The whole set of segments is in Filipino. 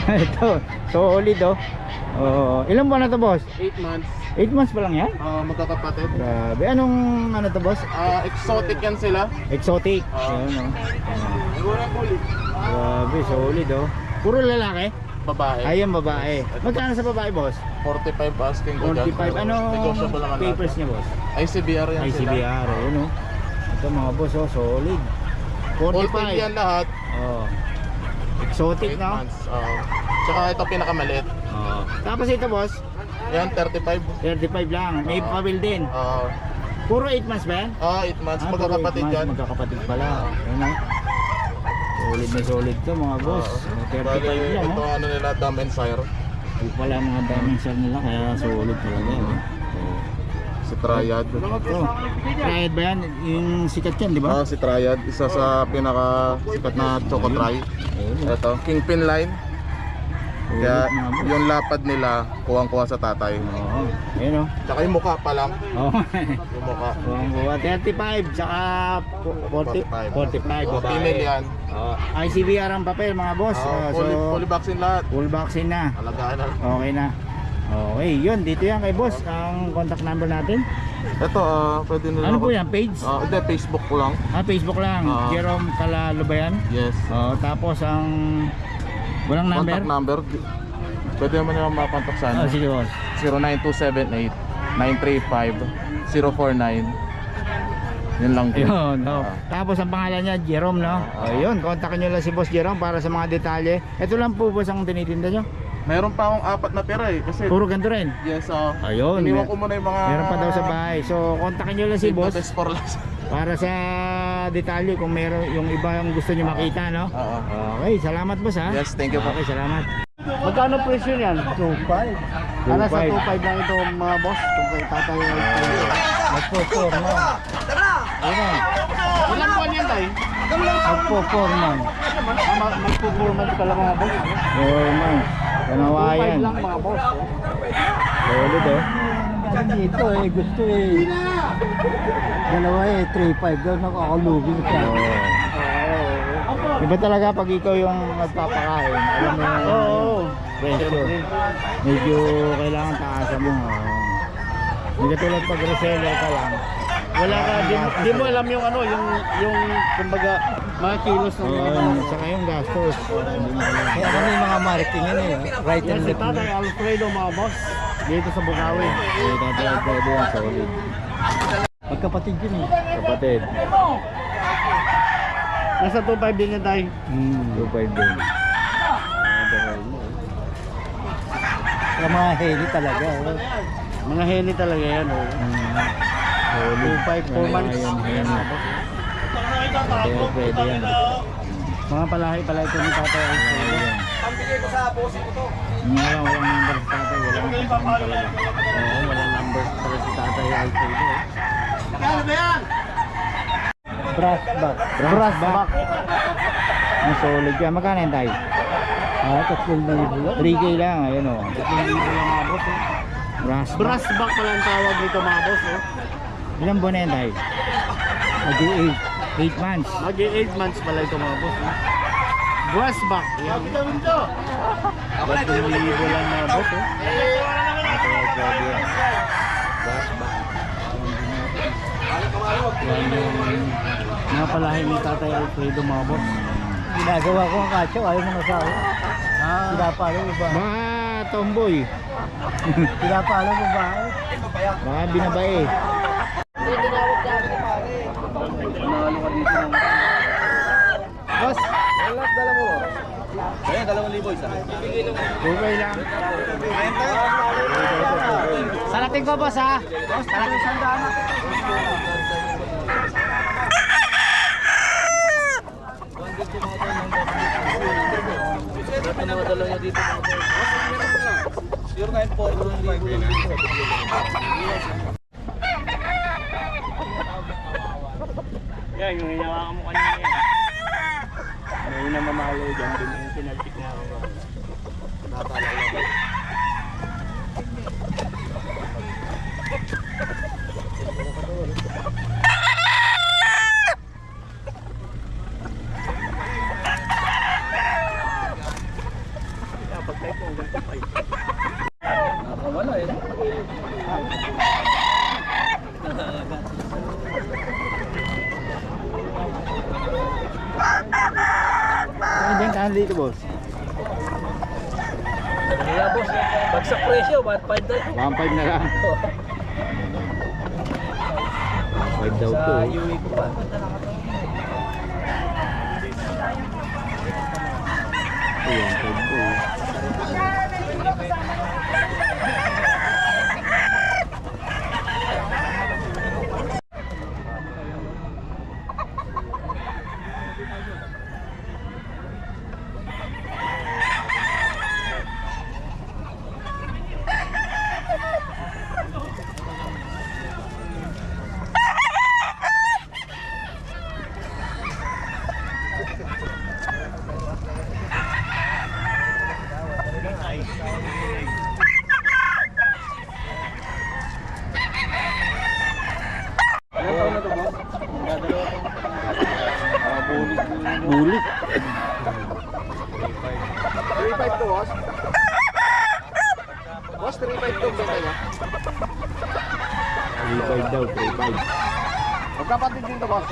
Ito, solid oh. Oh, ilang buwan na to, boss? 8 months. 8 months pa lang yan? Magkakapatid. Grabe. Anong ano to, boss? Exotic yan sila. Exotic. Ayan oh. Grabe, solid oh. Puro lalaki? Babae. Ayun, babae. Magkano sa babae, boss? 45 asking ko dyan. 45. Anong Negotiable naman papers niya, boss? ICBR yan sila. ICBR, ayun oh. Ito mga boss oh, solid. All 45. paid yan lahat. Oh. Exotic 8 na. months. Tsaka ito pinakamaliit. Oh. Tapos ito, boss, Yan 35. 35 lang. May pabil din. Puro 8 months ba yan? 8 months. Puro Magkakapatid 8 months, yan. magkakapatid pala. Ayun oh. Solid na solid to mga boss. 35 Bali, lang ito oh. ano nila, Dam and Sire. Ito pala mga dimension nila kaya solid talaga oh. Si Triad. Ito. Triad ba yan? Yung sikat yan, di ba? Si Triad. Isa sa pinaka sikat na Choco Tri. Ito, Kingpin line. Kaya yung lapad nila kuwang-kuha sa tatay. Oo. Ayun oh. Tsaka yung mukha pa lang. Oo. Yung mukha. Kuha 35 saka 40, 45 babae. Female yan. ICBR ang papel mga boss. Fully vaccine lahat. Full vaccine na. Alagaan na. Okay na. Okay, yun dito yan kay boss ang contact number natin. Ito, pwede nila. Ano po yan? Page? Hindi, Facebook ko lang. Facebook lang. Jerome Calalo ba yan? Yes. Tapos ang walang number? Contact number. Pwede naman nila makontak sa ano. Sige boss. 09278-935-049. Yun lang po. Ayun, tapos ang pangalan niya Jerome, no? Ayun, kontakin niyo lang si Boss Jerome para sa mga detalye. Ito lang po boss ang tinitinda niyo. Meron pa akong 4 na pera eh. Kasi Puro ganito rin. yes, Ayun. iniwan ko muna yung mga Meron pa daw sa bahay. So, kontakin niyo lang si Boss Test for less. para sa detalye kung meron yung iba yung gusto niyo makita, no? Okay, salamat boss ha. Yes, thank you po. Okay, salamat. Magkano presyo niyan? 2.5. Ano sa 2.5 lang ito mga boss? Kung kay tatay ay Magpo-4 man. Ayun. ilang buwan yan tayo? Magpo-4 man. Mag-performance ka lang mga boss. 4 man. Kanawayan. 2.5 lang mga boss. Solid oh. Ito gusto dalawa 3.5 daw nakakulugi siya. Iba talaga pag ikaw yung nagpapakain, alam mo yung presyo. Medyo kailangan taasan mo. Hindi katulad pag reseller ka lang. Wala ka, di mo alam yung ano, yung kumbaga mga kilos ng Saka yung gastos. Kaya ano yung mga marketing yan right and left. Tatay Alfredo mga boss, dito sa Bukawi. Tatay Alfredo yan, solid. Magkapatid yun Kapatid. Nasa 2.5 din yan tayo. 2.5 din. Yung mga heli talaga. Mga heli talaga yan. 2.5, 4 months. Tatay Alfredo yan. Mga palahi-palahi ko ni tatay Alfredo. Walang number sa tatay, walang talaga. Walang number para si tatay Alfredo. Brass back. Brass back. Ang solid yan. Magkano yan tayo? 3,000 3K lang, ayun o. 3,000 lang mga boss. Brass Brass back pala ang tawag dito mga boss. Ilang buwan na yan tayo? Mag-8. 8 months. Mag-8 months pala ito mga boss. Brass back. Yan. 3,000 lang mga boss. Brass back. Yan yung mga palahi ni tatay Alfredo mga boss. Ginagawa ko ang kacho, ayaw mo masawa. Pinapalo mo ba? Baka tomboy. Pinapalo mo ba? Baka binabae. Boss, Lahat dala mo. Kaya 2,000 isa. Okay lang. salating ko boss ha. Salating sandaan. Mga dala niya dito. 094 Yan, yung hinawakan mo kanina yan. May namamalo dyan din yung pinaltik na ako. Wala eh. Ano bentahan dito, boss? Kaya boss, bagsak presyo, 1.5 daw. 1.5 na lang. 5 daw Sa to. UE ko pa. Ayan, 5 to. Bulik. 3.5 to, boss. Boss, 3.5 to ba kaya? 3.5 daw, 3.5. Magkapatid din to, boss.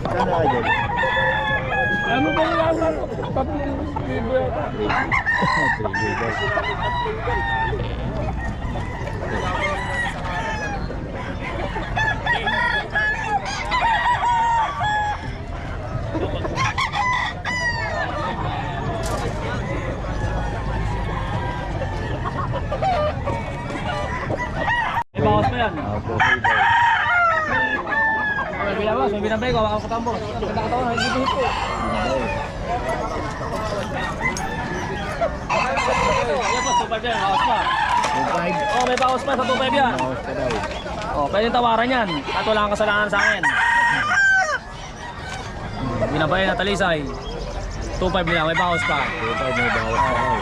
Kano ka dyan? Ano ba yung lasa? 3,000 yata. 3 May bawas pa yan. Opo, 3 daw. May binawas, may binabay ko, wakang katambong. Ganda katawan, hindi ko hito. Ayan po, 2.5 yan, bawas pa. 2.5. Oh, may bawas pa sa 2.5 yan. Bawas ka daw. Oh, pwede tawaran yan. At wala kang kasalanan sa akin. Binabay na talisay. 2.5 lang, may bawas pa. 2.5 may bawas ka daw.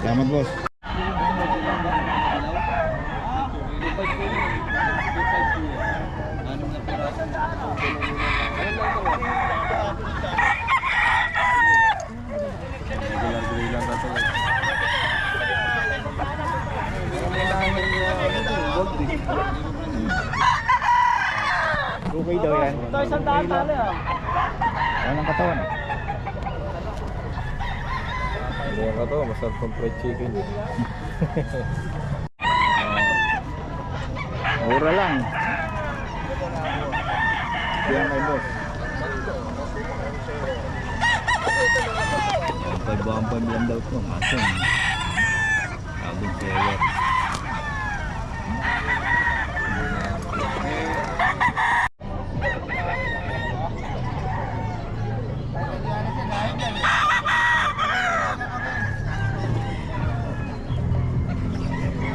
Salamat, boss. Okay daw yan. Ito, isang daan tali ah. Walang katawan. Ayan ka to, masarap ng fried chicken. Mura lang. Diyan kay boss. 5 lang daw ito. Masong. Sabong seller.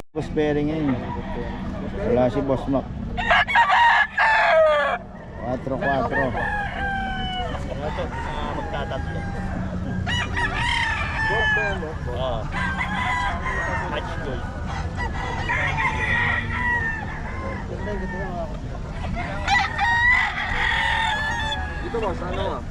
Boss bearing ngayon. Wala si Boss Mac. 4-4. Magtatatlo. Oo. Match goal. Dito, boss, ano?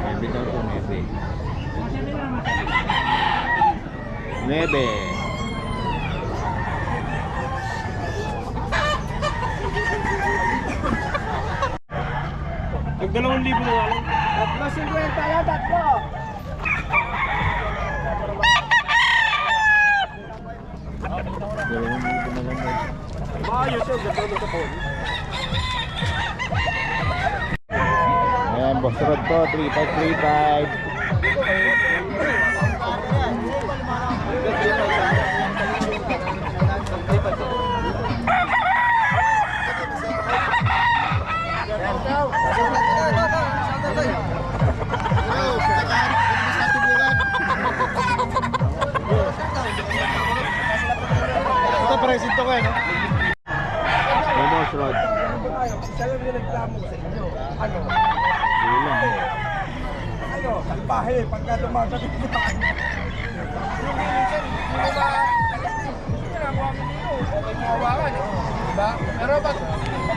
Maybe daw ito, maybe. 9. Pag 2,000 na lang. 350 lang, tatlo. Maayos yun, ganda mo sa phone. Ayan, Boss Rod to, 3535. Ito, presinto ko no? Hey, Boss Rod. Isa lang yung reklamo sa inyo. Ano? Kulang. Ano? Salbahe. Pagka dumadating sa kanya. Yung minsan, hindi mo ba... Ginagawa mo nito. Okay mo hawakan eh. Diba? Pero pag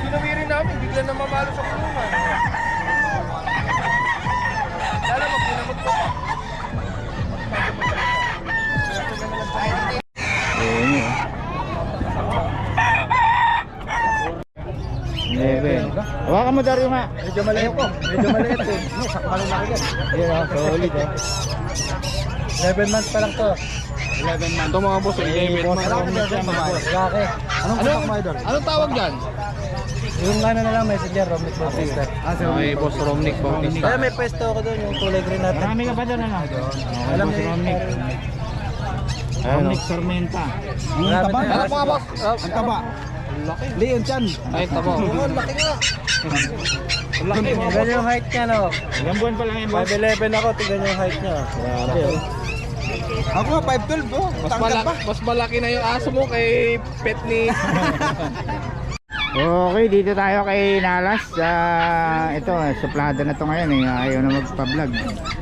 pinumirin namin, bigla na mamalo sa kulungan. Lalo magpinamot ko pa. Ayun yun. 11. Hawakan mo Dario nga. Medyo maliit ko. Medyo maliit eh. Sakto lang laki yan. Ayun oh, solid oh. 11 months pa lang to. 11 months. Ito mga boss, 11 months. Laki. Anong kumak mo idol? Anong tawag dyan? Yung ano na lang, messenger, Romnick Bautista. Okay, Boss Romnick Bautista. Kaya may pwesto ako doon, yung kulay green natin. Marami ka pa doon ano? Alam Boss niyo, Romnick. Romnick Sarmenta. Ang taba? Ano mga boss? Ang taba. Leon Chan. Ay, tabo. Laki nga. Laki. Tignan yung height niya, no? Ilang buwan pa lang yan boss? 5'11 ako, tignan yung height niya. Grabe oh. Ako, 5'12 oh. Mas malaki na yung aso mo kay pet ni... Okay, dito tayo kay Nalas. Ito, suplada na to ngayon eh. Ayaw na magpa-vlog.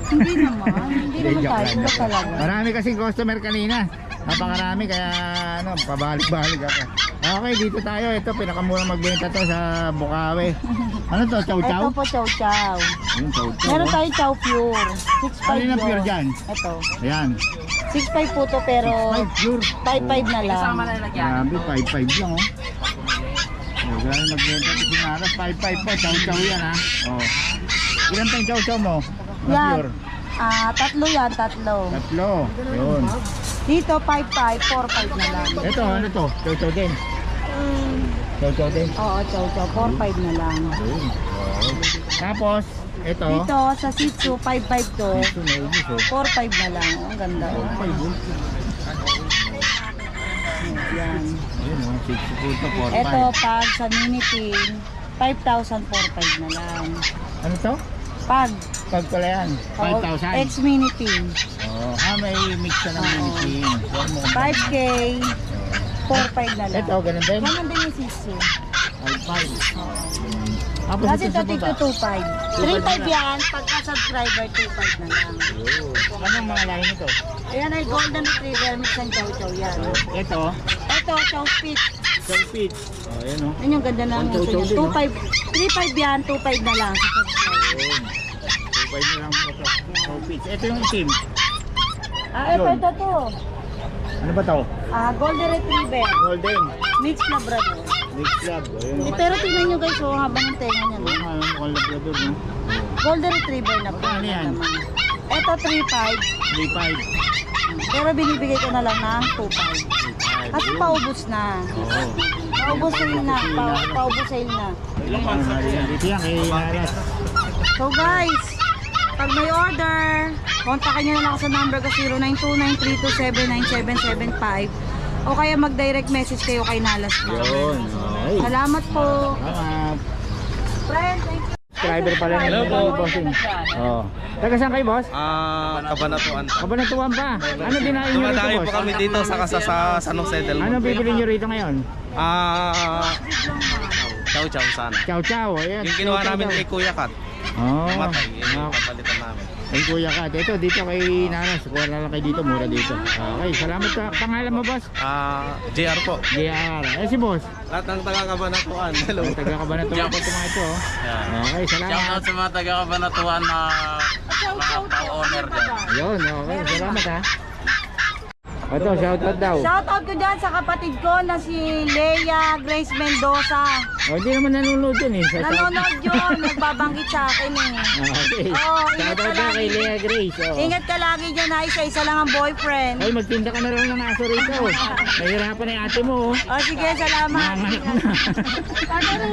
Hindi naman. Hindi naman Joke tayo. lang, Iba joke lang. talaga. Marami kasing customer kanina. Napakarami kaya ano, pabalik-balik ako. Okay, dito tayo. Ito, pinakamurang magbenta to sa Bukawi. Ano to, chow-chow? Ito po chow chow. Yung chow-chow. Meron oh. tayong chow pure. 6.5 Ano na yun. pure dyan? Ito. Ayan. 6.5 po to pero 5 pure. 5.5 na lang. Grabe, 5.5 lang oh. Oh, grabe magbenta to si Nalas. 5.5 po, chow-chow yan ha. Oh. Ilan tayong chow-chow mo? Na Yan. pure? Tatlo yan, tatlo. Tatlo. Yun. Dito 5.5, 4.5 na lang. Ito, ano to? Chow-chow din. Chow-chow din. Oo, chow chow, 4.5 na lang. Yun. Okay. Tapos, ito. Dito sa Shih Tzu, 5.5 to. Ito, naubos oh. 4.5 na lang. Ang ganda. Oh. 4.5 oh. Yan. Ayun oh, 60 to 4.5. Ito pag sa mini pin, 5,000, 4.5 na lang. Ano to? Pag Pag pala yan, 5,000. X mini pin, Oh, may mix na ng Oo. minitin. So, ano mo? 5K, 4.5 na lang. Ito, ganun din. Ganun din yung Shih Tzu. 5.5. Tapos Kasi ito ito sa dito baba. 2.5. 3.5 yan, pagka subscriber 2.5 na lang. Oh. Anong mga lahi nito? Ayan ay golden retriever mix ng chow chow yan. Ito, Ito, chow spit. Chow-pit. Oh, ayan oh. Yan yung ganda ng Ang uso chow-chow niya. din, no? 2.5. 3.5 yan, 2.5 na lang sa subscriber. Ayun. 2.5 na lang ito. Chow-pit. Ito yung itim. Ito to. Ano ba to? Golden retriever. Golden. Mix Labrador. Mix club. Ayun. Pero tingnan nyo guys, habang yung tenga niya. Oo nga, mukhang labrador, no? Golden retriever na po. Ano yan? Ito 3.5. 3.5. Pero binibigay ko na lang ng 2.5. Kasi paubos na. Oo. Paubos sale na. Paubos sale na. Ilang months na yan? Dito yan kay Nalas. So guys, pag may order, kontakin nyo na lang ako sa number ko 092932797775 o kaya mag-direct message kayo kay Nalas na. Yun. Okay. Salamat po. Salamat. Friend, thank you. Subscriber pala nila po. Bossing. Oh. Taga saan kayo, boss? Kabanatuan. Kabanatuan pa. Ano dinayo nyo rito, Dumadayo boss? po kami dito sa San Jose del Ano Monte. bibili nyo rito ngayon? Chow chow sana. Chow chow. Ayan. Yung kinuha namin kay Kuya Kat, Oh. matay. Yung papalitan namin. Kay Kuya Kat. Ito, dito kay Nanas. Kuha na lang kayo dito. Mura dito. Okay. Salamat sa pangalan mo, boss. JR po. JR. Eh, si boss. Lahat ng taga-Kabanatuan. Hello. Taga Kabanatuan po ito mga ito. Oh. Okay. Salamat. sa mga taga-Kabanatuan na mga owner dyan. Yun. Okay. Salamat ha. Ito, shoutout daw. Shoutout ko dyan sa kapatid ko na si Leia Grace Mendoza. Oh, hindi naman nanonood yun eh. Nanonood yun, nagbabanggit sa akin eh. Okay. Oo, ingat Shoutout ka daw kay lagi. Lea Grace. Oh. Ingat ka lagi dyan ha, isa-isa lang ang boyfriend. Ay, magtinda ka na rin ng aso rito. Nahirapan na yung ate mo. Oh. O sige, salamat. Nanganak na.